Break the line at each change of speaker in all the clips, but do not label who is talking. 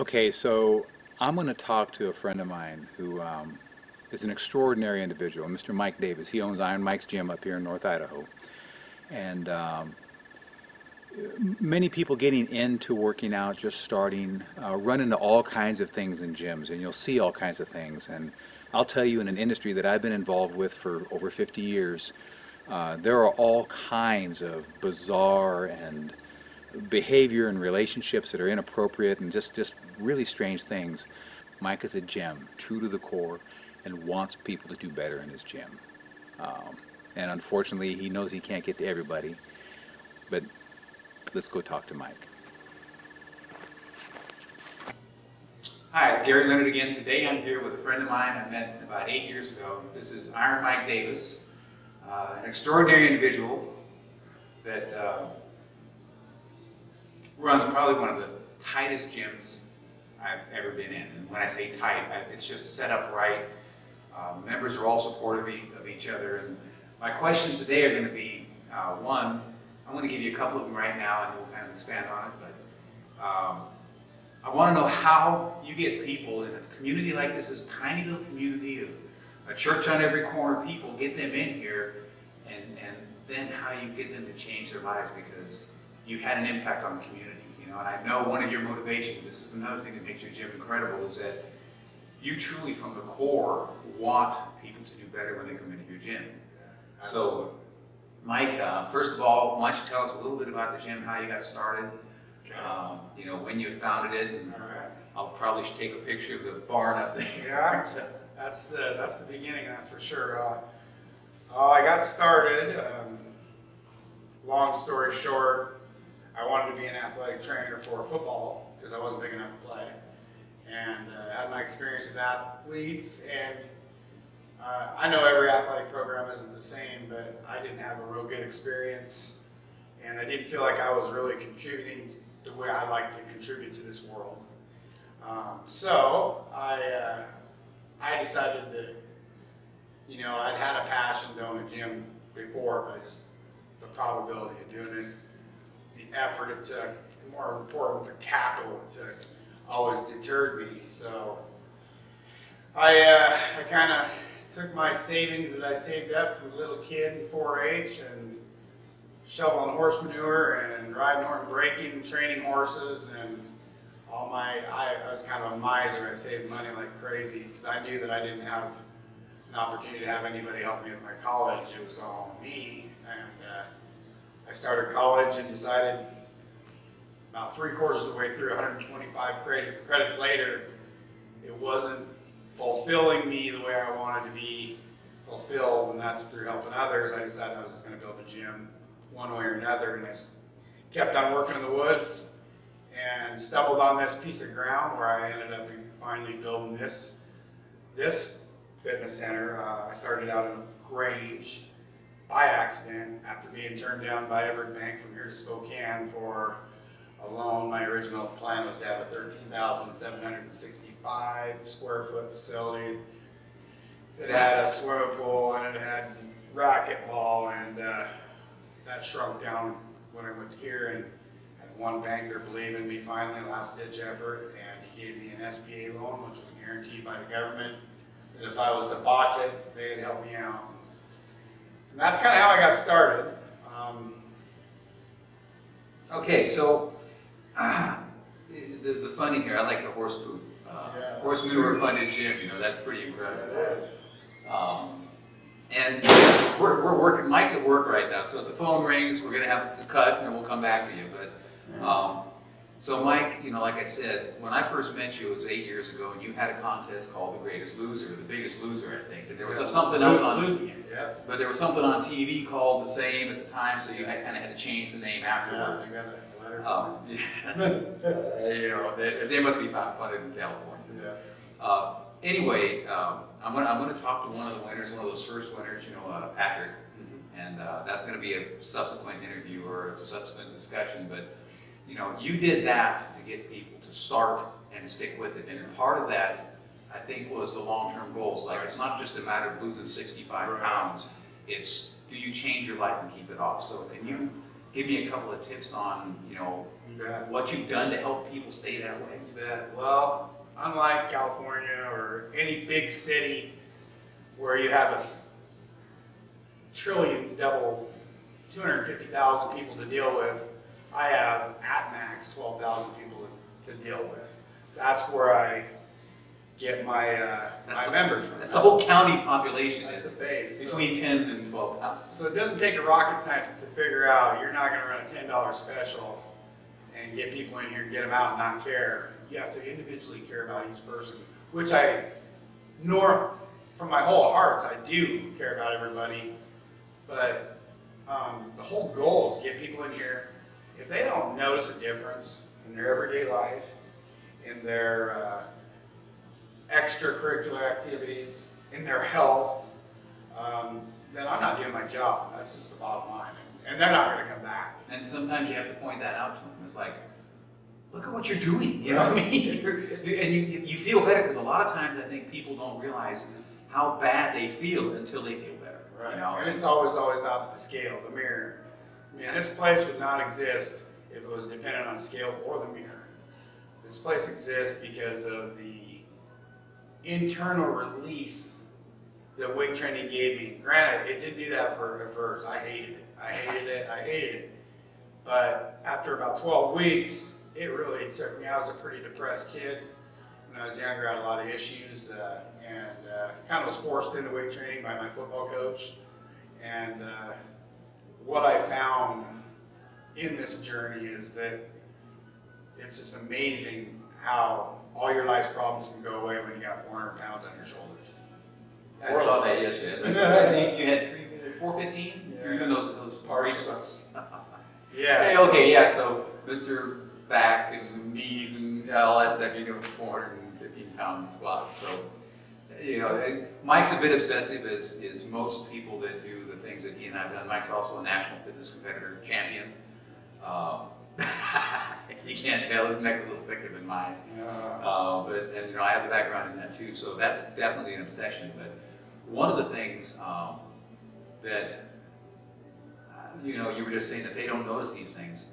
Okay, so I'm going to talk to a friend of mine who is an extraordinary individual, Mr. Mike Davis. He owns Iron Mike's Gym up here in North Idaho. And many people getting into working out, just starting, run into all kinds of things in gyms, and you'll see all kinds of things. And I'll tell you, in an industry that I've been involved with for over 50 years, there are all kinds of bizarre and behavior and relationships that are inappropriate and just really strange things. Mike is a gem, true to the core, and wants people to do better in his gym. And unfortunately, he knows he can't get to everybody, but let's go talk to Mike. Hi, it's Gary Leonard again. Today I'm here with a friend of mine I met about 8 years ago. This is Iron Mike Davis, an extraordinary individual that runs probably one of the tightest gyms I've ever been in. And when I say tight, it's just set up right. Members are all supportive of each other. And my questions today are going to be, one, I'm going to give you a couple of them right now and we'll kind of expand on it. But I want to know how you get people in a community like this tiny little community of a church on every corner, people, get them in here, and then how you get them to change their lives because you had an impact on the community. You know, and I know one of your motivations, this is another thing that makes your gym incredible, is that you truly, from the core, want people to do better when they come into your gym. Yeah, so, Mike, first of all, why don't you tell us a little bit about the gym, how you got started, okay. You know, when you founded it, and I'll probably take a picture of the barn up there.
Yeah, so that's the beginning, that's for sure. I got started, long story short, I wanted to be an athletic trainer for football because I wasn't big enough to play, and had my experience with athletes, and I know every athletic program isn't the same, but I didn't have a real good experience, and I didn't feel like I was really contributing the way I like to contribute to this world. So I decided that, you know, I'd had a passion to own a gym before, but just the probability of doing it, the effort it took, and more important, the capital it took, always deterred me. So I kind of took my savings that I saved up from a little kid in 4-H and shoveling horse manure and riding horse breaking, training horses, and all I was kind of a miser. I saved money like crazy because I knew that I didn't have an opportunity to have anybody help me with my college. It was all me, and I started college and decided about 3/4 of the way through, 125 credits later, it wasn't fulfilling me the way I wanted to be fulfilled, and that's through helping others. I decided I was just going to build a gym one way or another, and I kept on working in the woods and stumbled on this piece of ground where I ended up finally building this fitness center. I started out in Grange by accident after being turned down by Everett Bank from here to Spokane for a loan. My original plan was to have a 13,765 square foot facility. It had a swimming pool and it had racquetball, and that shrunk down when I went here, and had one banker believe in me finally, last ditch effort, and he gave me an SBA loan, which was guaranteed by the government, that if I was to botch it, they'd help me out. And that's kind of how I got started.
Okay, so the funding here, I like the horse poop. Horse manure funded gym, you know, that's pretty incredible.
It is.
And yes, we're working, Mike's at work right now, so if the phone rings, we're going to have to cut and we'll come back to you. But so Mike, you know, like I said, when I first met you, it was 8 years ago, and you had a contest called The Greatest Loser, The Biggest Loser, I think. And there was something else on, but there was something on TV called the same at the time, so you kind of had to change the name afterwards.
Yeah, I got a letter
you know, they must be funded in California.
Yeah.
Anyway, I'm gonna talk to one of the winners, one of those first winners, you know, Patrick, and that's gonna be a subsequent interview or a subsequent discussion. But you know, you did that to get people to start and stick with it, and part of that, I think, was the long-term goals. Like, it's not just a matter of losing 65 pounds; it's do you change your life and keep it off. So, can you give me a couple of tips on, you know,
You bet.
what you've done to help people stay that way?
You bet. Well, unlike California or any big city where you have a trillion, double, 250,000 people to deal with, I have at max 12,000 people to deal with. That's where I get my members from.
That's the whole county population.
That's
is
the base.
between 10 and 12,000.
So it doesn't take a rocket scientist to figure out you're not going to run a $10 special and get people in here and get them out and not care. You have to individually care about each person, which nor from my whole heart, I do care about everybody. But the whole goal is get people in here. If they don't notice a difference in their everyday life, in their extracurricular activities, in their health, then I'm not doing my job. That's just the bottom line. And they're not going to come back.
And sometimes you have to point that out to them. It's like, look at what you're doing. You know what I mean? And you feel better because a lot of times I think people don't realize how bad they feel until they feel better.
Right.
You know?
And it's always about the scale, the mirror. I mean, this place would not exist if it was dependent on the scale or the mirror. This place exists because of the internal release that weight training gave me. Granted, it didn't do that at first. I hated it. But after about 12 weeks, it really took me. I was a pretty depressed kid. When I was younger, I had a lot of issues and kind of was forced into weight training by my football coach. And what I found in this journey is that it's just amazing how all your life's problems can go away when you got 400 pounds on your shoulders.
I saw that yesterday. It's like, you had 415?
Yeah.
You're doing those party squats.
Yeah.
Hey, okay, yeah, so Mr. Back and knees and all that stuff, you're doing 415 pound squats. So, you know, Mike's a bit obsessive as most people that do the things that he and I have done. Mike's also a national fitness competitor, champion. You can't tell, his neck's a little thicker than mine. But you know, I have the background in that too, so that's definitely an obsession. But one of the things that, you know, you were just saying that they don't notice these things.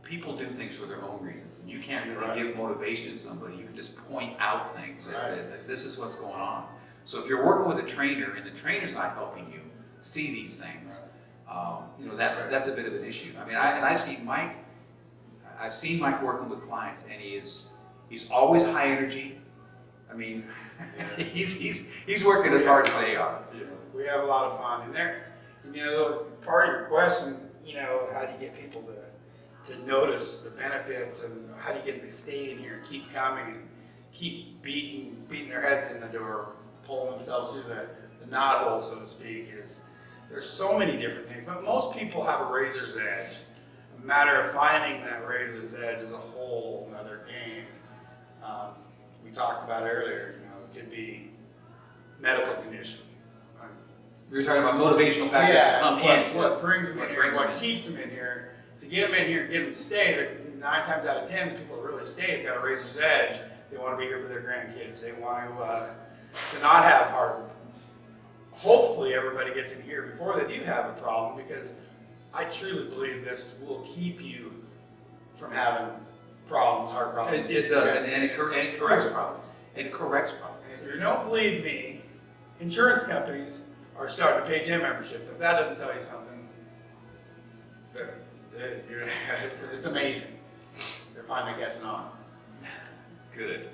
People do things for their own reasons, and you can't really give motivation to somebody. You can just point out things that this is what's going on. So if you're working with a trainer and the trainer's not helping you see these things, you know, that's a bit of an issue. I mean, I see Mike. I've seen Mike working with clients, and he's always high energy. I mean, he's working as hard as they are. You know?
We have a lot of fun in there. You know, part of your question, you know, how do you get people to notice the benefits, and how do you get them to stay in here and keep coming and keep beating their heads in the door, pulling themselves through the knot hole, so to speak, is there's so many different things. But most people have a razor's edge. A matter of finding that razor's edge is a whole other game. We talked about earlier, you know, it could be medical condition.
We were talking about motivational factors to come in.
What brings them in here, what
them in.
keeps them in here. To get them in here and get them to stay, 9 times out of 10, the people that really stay have got a razor's edge. They want to be here for their grandkids. They want to not have heart. Hopefully everybody gets in here before they do have a problem, because I truly believe this will keep you from having problems, heart problems.
It does, and it corrects problems. It corrects problems.
And if you don't believe me, insurance companies are starting to pay gym memberships. If that doesn't tell you something, it's amazing. They're finally catching on.
Good.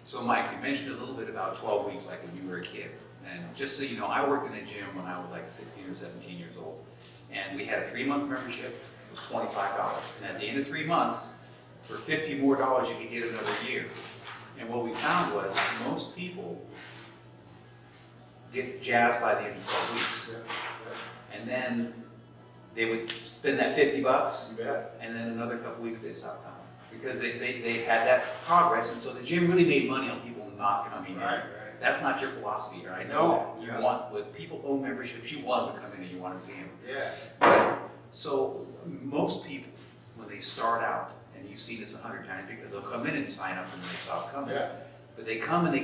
So Mike, you mentioned a little bit about 12 weeks, like when you were a kid. And just so you know, I worked in a gym when I was like 16 or 17 years old. And we had a 3-month membership. It was $25. And at the end of 3 months, for $50 more, you could get another year. And what we found was most people get jazzed by the end of 12 weeks. And then they would spend that $50,
You bet.
and then another couple weeks they stopped coming. Because they had that progress, and so the gym really made money on people not coming in.
Right.
That's not your philosophy here, I
No,
know that.
yeah.
You want, when people own memberships, you want them to come in and you want to see them.
Yeah.
But, so most people, when they start out, and you've seen this 100 times, because they'll come in and sign up and then they stop coming.
Yeah.
But they come and they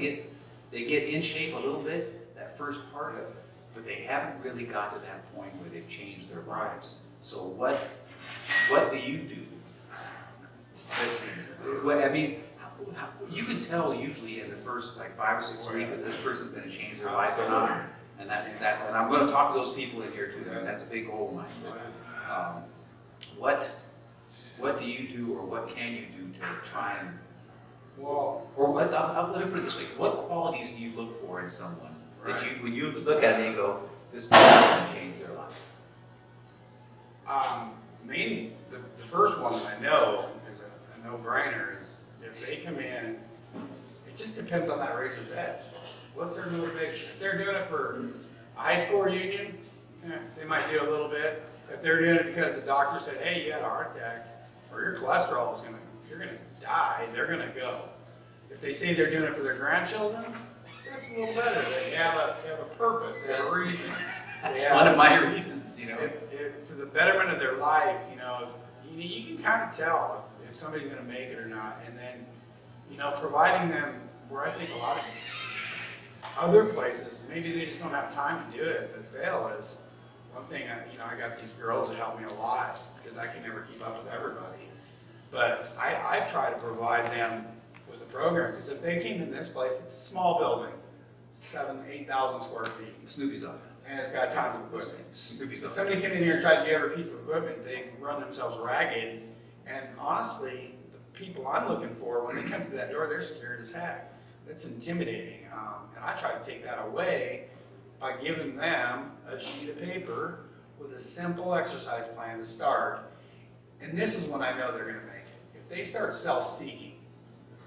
get in shape a little bit, that first part,
Yeah.
but they haven't really got to that point where they've changed their lives. So what do you do Well, I mean, you can tell usually in the first like 5 or 6 weeks that this person's gonna change their life or not. And that's that, and I'm gonna talk to those people in here too, and that's a big goal of mine. What do you do or what can you do to try and,
Well,
or what, let me put it this way, what qualities do you look for in someone that you, when you look at it and go, this person's gonna change their life?
the first one that I know is a no-brainer is if they come in, it just depends on that razor's edge. What's their motivation? If they're doing it for a high school reunion, they might do a little bit. If they're doing it because the doctor said, hey, you had a heart attack, or your cholesterol is you're gonna die, they're gonna go. If they say they're doing it for their grandchildren, that's a little better. They have a purpose, they have a reason.
That's one of my reasons, you know.
If for the betterment of their life, you can kind of tell if somebody's going to make it or not. And then, providing them where I think a lot of other places, maybe they just don't have time to do it, but fail is one thing. I got these girls that help me a lot because I can never keep up with everybody. But I try to provide them with a program because if they came in this place, it's a small building, 8,000 square feet.
Snoopy's dog.
And it's got tons of equipment.
Snoopy's
If
dog.
somebody came in here and tried to do every piece of equipment, they run themselves ragged. And honestly, the people I'm looking for, when they come through that door, they're scared as heck. It's intimidating. And I try to take that away by giving them a sheet of paper with a simple exercise plan to start. And this is when I know they're going to make it. If they start self-seeking,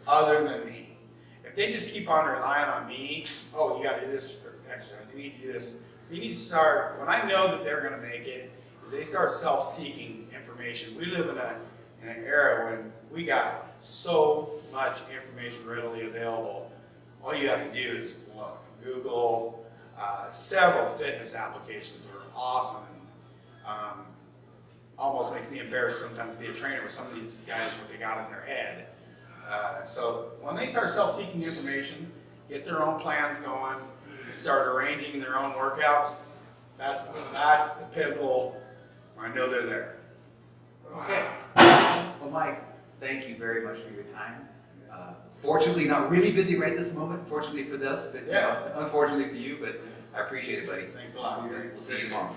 other than me, if they just keep on relying on me, oh, you got to do this for exercise, you need to do this. You need to start, when I know that they're going to make it, is they start self-seeking information. We live in an era when we got so much information readily available. All you have to do is look. Google, several fitness applications are awesome. Almost makes me embarrassed sometimes to be a trainer with some of these guys, what they got in their head. So when they start self-seeking information, get their own plans going, and start arranging their own workouts, that's the pivotal. I know they're there.
Okay. Well, Mike, thank you very much for your time. Fortunately, not really busy right this moment. Fortunately for us, but
Yeah.
unfortunately for you. But I appreciate it, buddy.
Thanks a lot.
We'll see you tomorrow.